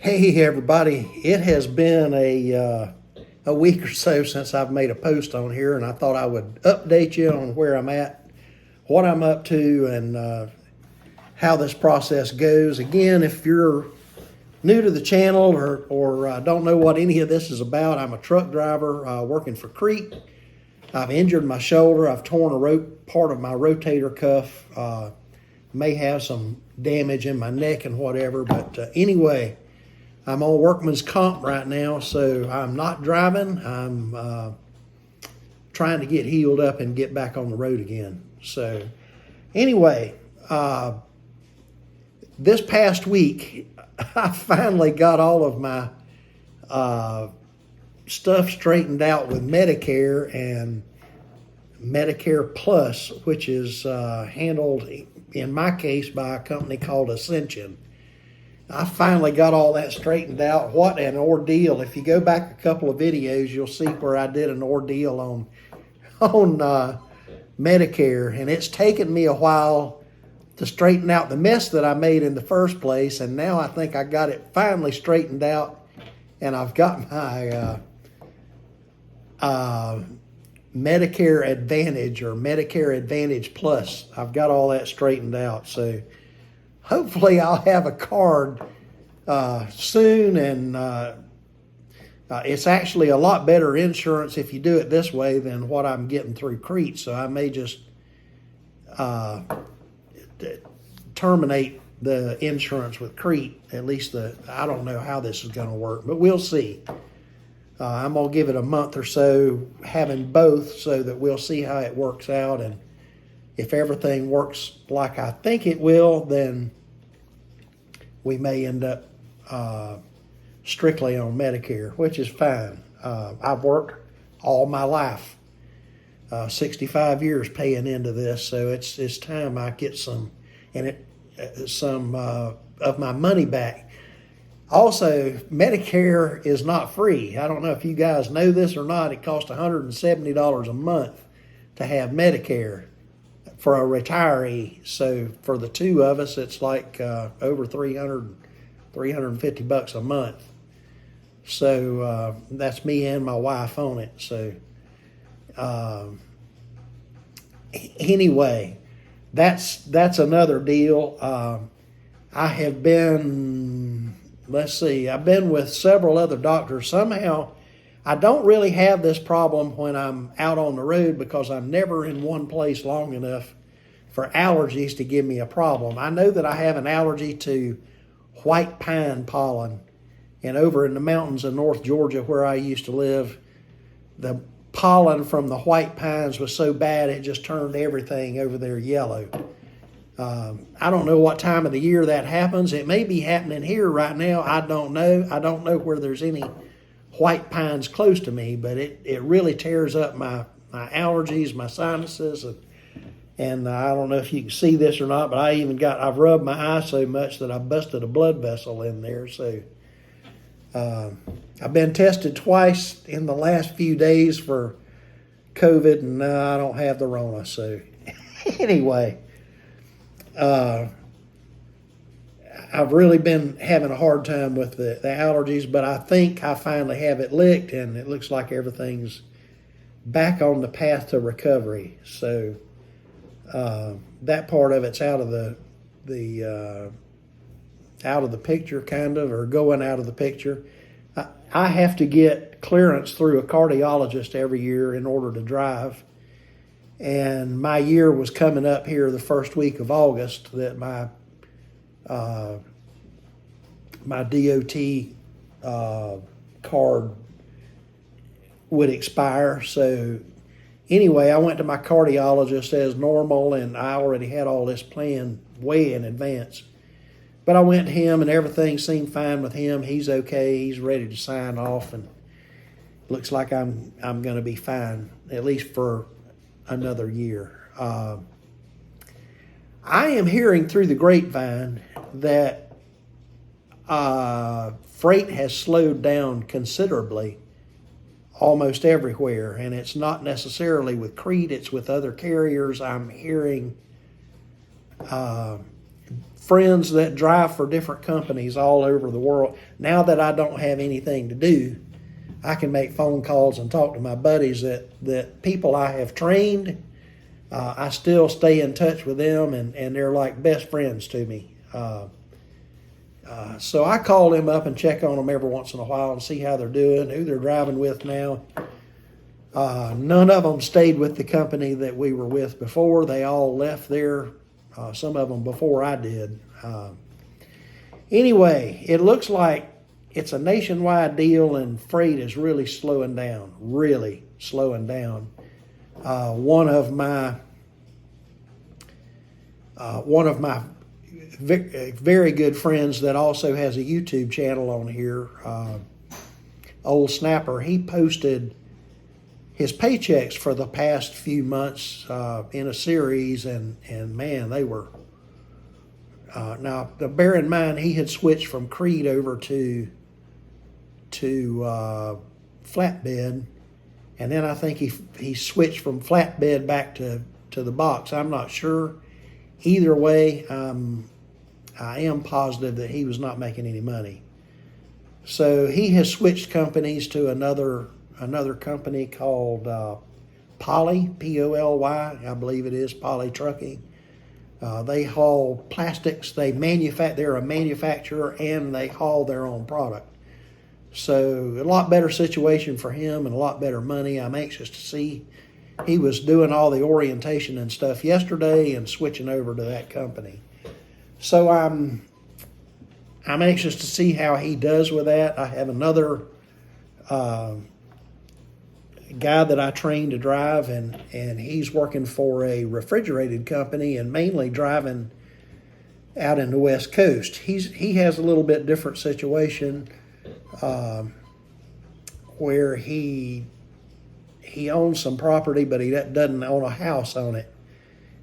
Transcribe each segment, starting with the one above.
Hey everybody, it has been a week or so since I've made a post on here, and I thought I would update you on where I'm at, what I'm up to, and how this process goes. Again, if you're new to the channel or don't know what any of this is about, I'm a truck driver working for Crete. I've injured my shoulder. I've torn part of my rotator cuff. May have some damage in my neck and whatever, but anyway, I'm on workman's comp right now, so I'm not driving. I'm trying to get healed up and get back on the road again. So anyway, this past week, I finally got all of my stuff straightened out with Medicare and Medicare Plus, which is handled, in my case, by a company called Ascension. I finally got all that straightened out. What an ordeal. If you go back a couple of videos, you'll see where I did an ordeal on Medicare, and it's taken me a while to straighten out the mess that I made in the first place, and now I think I got it finally straightened out, and I've got my Medicare Advantage or Medicare Advantage Plus. I've got all that straightened out, so hopefully I'll have a card soon, and it's actually a lot better insurance if you do it this way than what I'm getting through Crete, so I may just terminate the insurance with Crete. At least I don't know how this is going to work, but we'll see. I'm going to give it a month or so having both so that we'll see how it works out, and if everything works like I think it will, then we may end up strictly on Medicare, which is fine. I've worked all my life, 65 years paying into this, so it's time I get some of my money back. Also, Medicare is not free. I don't know if you guys know this or not. It costs $170 a month to have Medicare for a retiree. So for the two of us, it's like over $350 a month. So that's me and my wife on it. So anyway, that's another deal. I have been, I've been with several other doctors. Somehow I don't really have this problem when I'm out on the road because I'm never in one place long enough for allergies to give me a problem. I know that I have an allergy to white pine pollen, and over in the mountains of North Georgia where I used to live, the pollen from the white pines was so bad it just turned everything over there yellow. I don't know what time of the year that happens. It may be happening here right now. I don't know. I don't know where there's any white pines close to me, but it really tears up my allergies, my sinuses, and I don't know if you can see this or not, but I've rubbed my eye so much that I busted a blood vessel in there. So I've been tested twice in the last few days for COVID, and I don't have the Rona. So anyway, I've really been having a hard time with the allergies, but I think I finally have it licked, and it looks like everything's back on the path to recovery. So that part of it's out of the picture, kind of, or going out of the picture. I have to get clearance through a cardiologist every year in order to drive. And my year was coming up here the first week of August that my DOT card would expire. So anyway, I went to my cardiologist as normal, and I already had all this planned way in advance. But I went to him, and everything seemed fine with him. He's okay. He's ready to sign off, and looks like I'm going to be fine, at least for another year. I am hearing through the grapevine that freight has slowed down considerably almost everywhere, and it's not necessarily with Crete, it's with other carriers. I'm hearing friends that drive for different companies all over the world. Now that I don't have anything to do, I can make phone calls and talk to my buddies that people I have trained. I still stay in touch with them, and they're like best friends to me. So I call them up and check on them every once in a while and see how they're doing, who they're driving with now. None of them stayed with the company that we were with before. They all left there, some of them before I did. Anyway, it looks like it's a nationwide deal, and freight is really slowing down, One of my very good friends that also has a YouTube channel on here, Old Snapper, he posted his paychecks for the past few months in a series, and man, they were. Now, bear in mind, he had switched from Creed over to flatbed, and then I think he switched from flatbed back to the box. I'm not sure. Either way, I am positive that he was not making any money. So he has switched companies to another company called Poly, P-O-L-Y, I believe it is, Poly Trucking. They haul plastics. They're a manufacturer, and they haul their own product. So a lot better situation for him and a lot better money. I'm anxious to see. He was doing all the orientation and stuff yesterday and switching over to that company. So I'm anxious to see how he does with that. I have another guy that I trained to drive, and he's working for a refrigerated company and mainly driving out in the West Coast. He has a little bit different situation where he owns some property, but he doesn't own a house on it.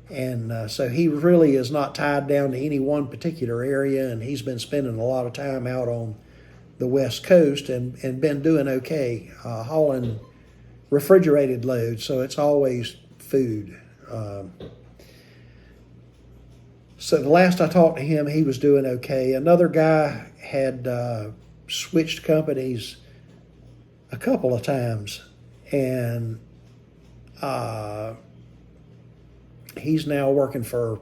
And so he really is not tied down to any one particular area, and he's been spending a lot of time out on the West Coast and been doing okay, hauling refrigerated loads, so it's always food. So the last I talked to him, he was doing okay. Another guy had switched companies a couple of times, and he's now working for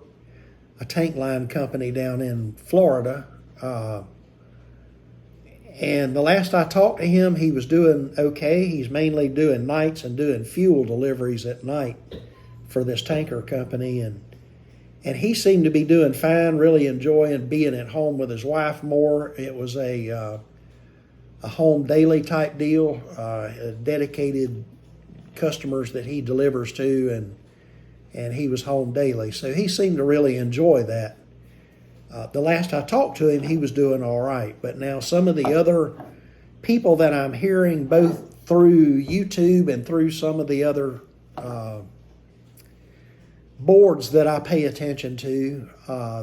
a tank line company down in Florida. And the last I talked to him, he was doing okay. He's mainly doing nights and doing fuel deliveries at night for this tanker company. And he seemed to be doing fine, really enjoying being at home with his wife more. It was a home daily type deal, dedicated customers that he delivers to, and he was home daily. So he seemed to really enjoy that. The last I talked to him, he was doing all right. But now some of the other people that I'm hearing, both through YouTube and through some of the other boards that I pay attention to,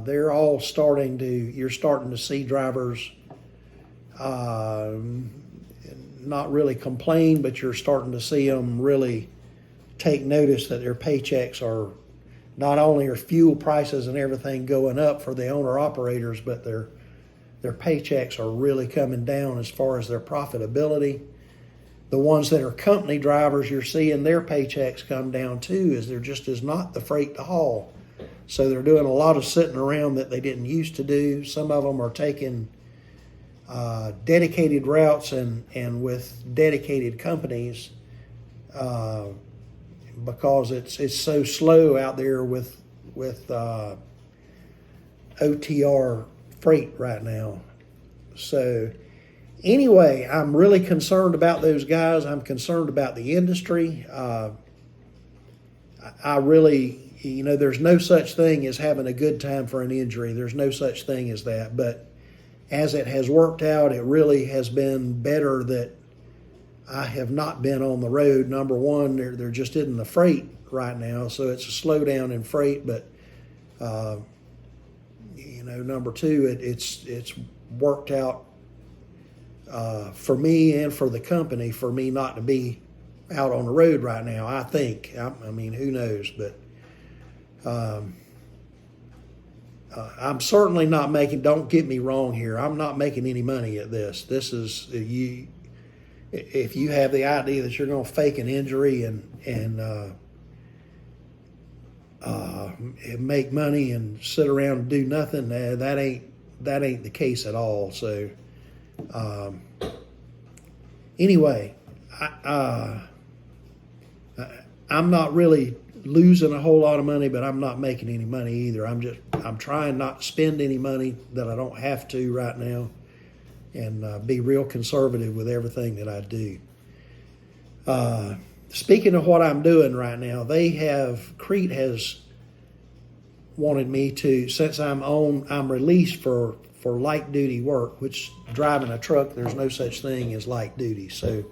they're all you're starting to see drivers not really complain, but you're starting to see them really take notice that their paychecks are, not only are fuel prices and everything going up for the owner-operators, but their paychecks are really coming down as far as their profitability. The ones that are company drivers, you're seeing their paychecks come down too, as there just is not the freight to haul. So they're doing a lot of sitting around that they didn't used to do. Some of them are taking dedicated routes and with dedicated companies, because it's so slow out there with OTR freight right now. So anyway, I'm really concerned about those guys. I'm concerned about the industry. I really, there's no such thing as having a good time for an injury. There's no such thing as that. But as it has worked out, it really has been better that I have not been on the road. Number one, there just isn't the freight right now, so it's a slowdown in freight. But number two, it's worked out for me and for the company for me not to be out on the road right now. I think. I mean, who knows? But I'm certainly not making, don't get me wrong here, I'm not making any money at this. This is, you. If you have the idea that you're going to fake an injury and make money and sit around and do nothing, that ain't the case at all. So anyway, I'm not really losing a whole lot of money, but I'm not making any money either. I'm trying not to spend any money that I don't have to right now, and be real conservative with everything that I do. Speaking of what I'm doing right now, Crete has wanted me to, since I'm released for light duty work, which driving a truck, there's no such thing as light duty. So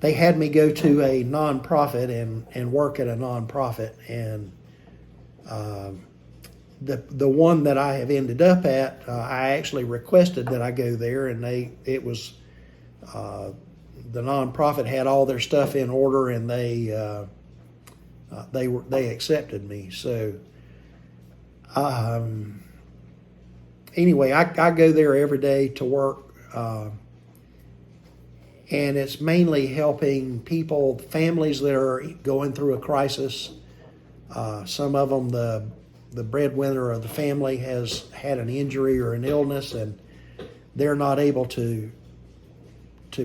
they had me go to a nonprofit and work at a nonprofit, and the one that I have ended up at, I actually requested that I go there, and the nonprofit had all their stuff in order, and they accepted me. So anyway, I go there every day to work, and it's mainly helping people, families that are going through a crisis. Some of them, the breadwinner of the family has had an injury or an illness, and they're not able to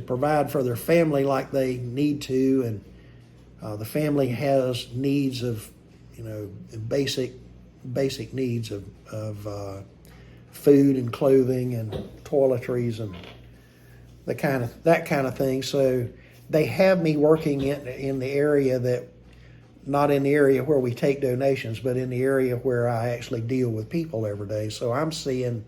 provide for their family like they need to, and the family has needs of, basic needs of food and clothing and toiletries and that kind of thing. So they have me working in the area that, not in the area where we take donations, but in the area where I actually deal with people every day. So I'm seeing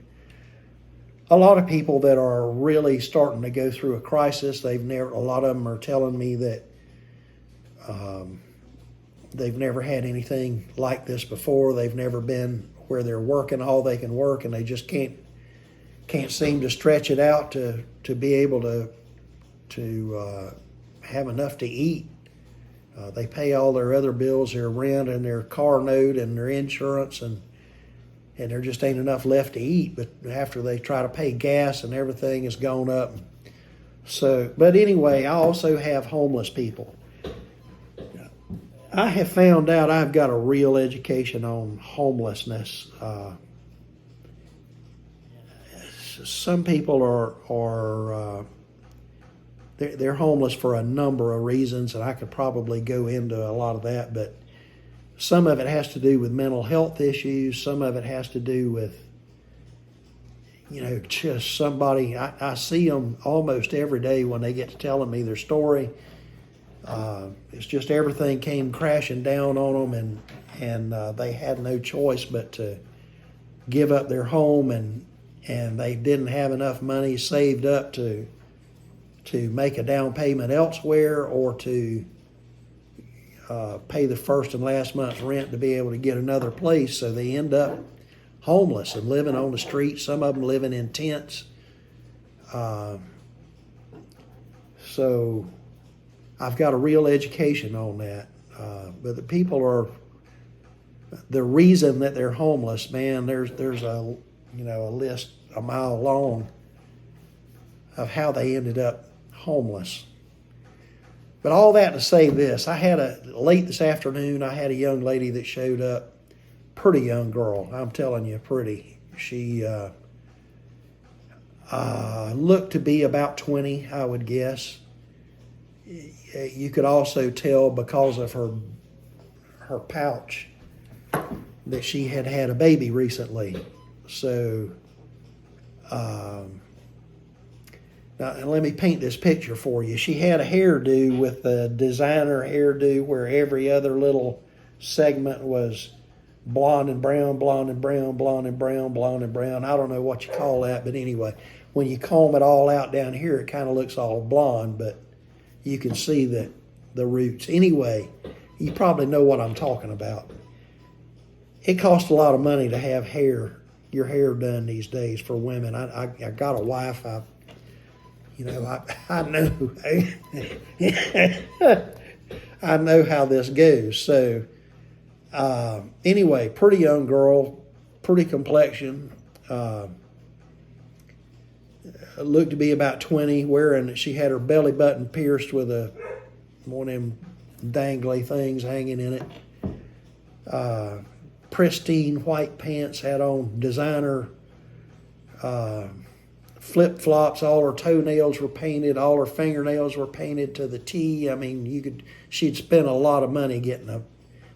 a lot of people that are really starting to go through a crisis. A lot of them are telling me that they've never had anything like this before. They've never been where they're working all they can work, and they just can't seem to stretch it out to be able to have enough to eat. They pay all their other bills, their rent and their car note and their insurance, and there just ain't enough left to eat. But after they try to pay gas and everything has gone up. So, but anyway, I also have homeless people. I have found out I've got a real education on homelessness. Some people are they're homeless for a number of reasons, and I could probably go into a lot of that, but some of it has to do with mental health issues. Some of it has to do with, just somebody, I see them almost every day when they get to telling me their story. It's just everything came crashing down on them, and they had no choice but to give up their home, and they didn't have enough money saved up to make a down payment elsewhere, or to pay the first and last month's rent to be able to get another place. So they end up homeless and living on the street. Some of them living in tents. So I've got a real education on that. But the people are, the reason that they're homeless, man, there's a list a mile long of how they ended up homeless. But all that to say this, late this afternoon, I had a young lady that showed up, pretty young girl, I'm telling you, pretty. She looked to be about 20, I would guess. You could also tell because of her pouch that she had had a baby recently. So, now, let me paint this picture for you. She had a hairdo with the designer hairdo where every other little segment was blonde and brown, blonde and brown, blonde and brown, blonde and brown. I don't know what you call that, but anyway, when you comb it all out down here, it kind of looks all blonde, but you can see the roots. Anyway, you probably know what I'm talking about. It costs a lot of money to have your hair done these days for women. I got a wife. I know. I know how this goes. So anyway, pretty young girl, pretty complexion. Looked to be about 20, she had her belly button pierced with one of them dangly things hanging in it. Pristine white pants, had on designer flip-flops. All her toenails were painted, all her fingernails were painted to the T. I mean, she'd spent a lot of money getting a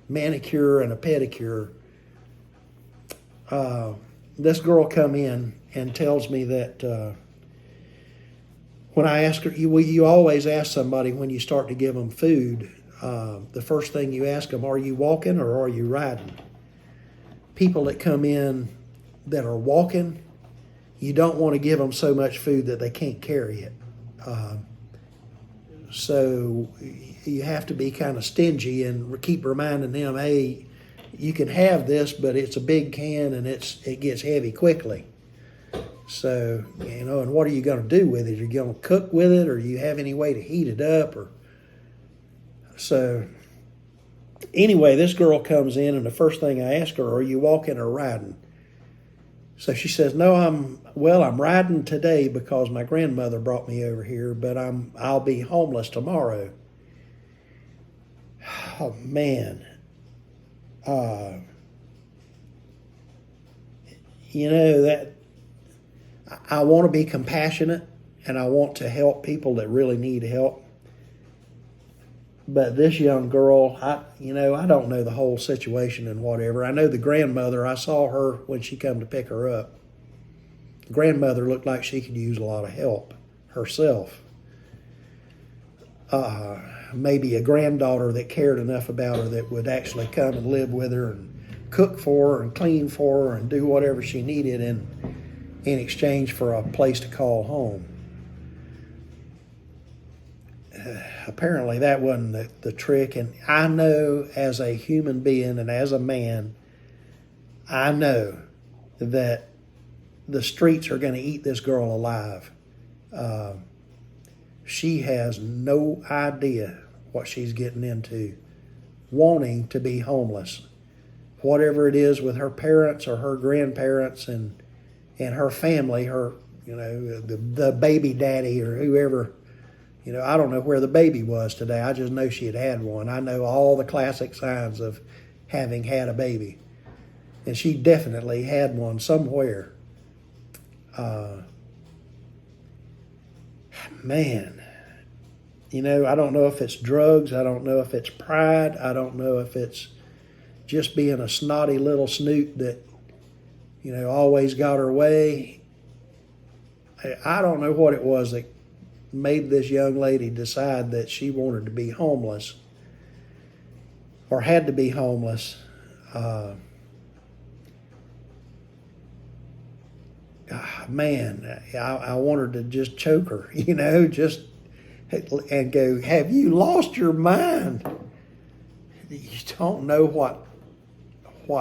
manicure and a pedicure. This girl come in and tells me that when I ask her, you always ask somebody when you start to give them food, the first thing you ask them, are you walking or are you riding? People that come in that are walking, you don't want to give them so much food that they can't carry it. So you have to be kind of stingy and keep reminding them, hey, you can have this, but it's a big can and it gets heavy quickly. So, and what are you going to do with it? Are you going to cook with it, or do you have any way to heat it up? So anyway, this girl comes in, and the first thing I ask her, are you walking or riding? So she says, no, I'm riding today because my grandmother brought me over here, but I'll be homeless tomorrow. Oh, man. That I want to be compassionate and I want to help people that really need help. But this young girl, I don't know the whole situation and whatever. I know the grandmother, I saw her when she come to pick her up. The grandmother looked like she could use a lot of help herself. Maybe a granddaughter that cared enough about her that would actually come and live with her and cook for her and clean for her and do whatever she needed in exchange for a place to call home. Apparently that wasn't the trick, and I know as a human being and as a man, I know that the streets are going to eat this girl alive. She has no idea what she's getting into, wanting to be homeless. Whatever it is with her parents or her grandparents and her family, the baby daddy or whoever, I don't know where the baby was today. I just know she had one. I know all the classic signs of having had a baby. And she definitely had one somewhere. Man, I don't know if it's drugs. I don't know if it's pride. I don't know if it's just being a snotty little snoot that, always got her way. I don't know what it was that made this young lady decide that she wanted to be homeless or had to be homeless. Man, I wanted to just choke her, and go, have you lost your mind? You don't know what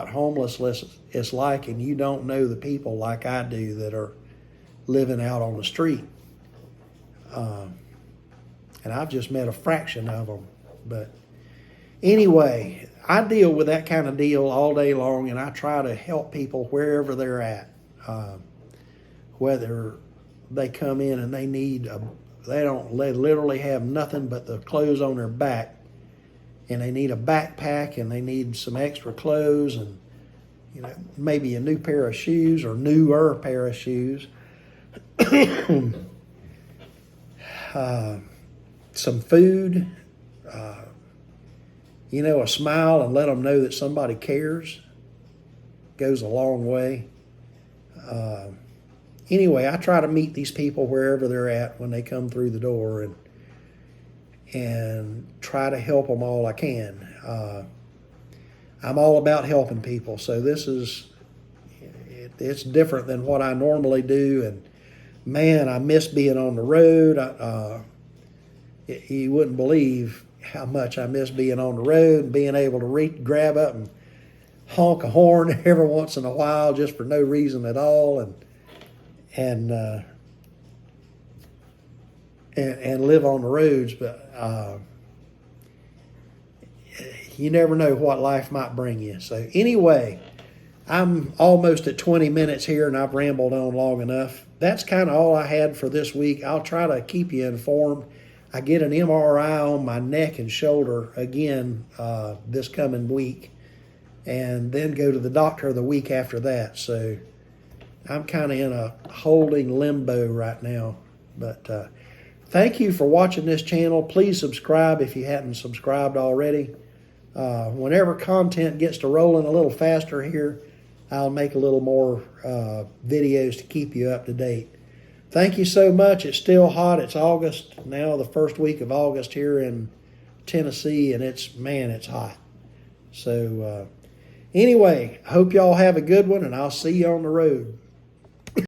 homelessness is like, and you don't know the people like I do that are living out on the street. And I've just met a fraction of them. But anyway, I deal with that kind of deal all day long, and I try to help people wherever they're at. Whether they come in and they literally have nothing but the clothes on their back, and they need a backpack, and they need some extra clothes, and maybe a new pair of shoes or newer pair of shoes. Some food, a smile, and let them know that somebody cares goes a long way. Anyway, I try to meet these people wherever they're at when they come through the door and try to help them all I can. I'm all about helping people, so it's different than what I normally do, and man, I miss being on the road. You wouldn't believe how much I miss being on the road and being able to grab up and honk a horn every once in a while just for no reason at all, and live on the roads. But you never know what life might bring you. So anyway, I'm almost at 20 minutes here, and I've rambled on long enough. That's kind of all I had for this week. I'll try to keep you informed. I get an MRI on my neck and shoulder again this coming week, and then go to the doctor the week after that. So I'm kind of in a holding limbo right now. But thank you for watching this channel. Please subscribe if you hadn't subscribed already. Whenever content gets to rolling a little faster here, I'll make a little more videos to keep you up to date. Thank you so much. It's still hot. It's August now, the first week of August here in Tennessee, and it's hot. So anyway, hope y'all have a good one, and I'll see you on the road.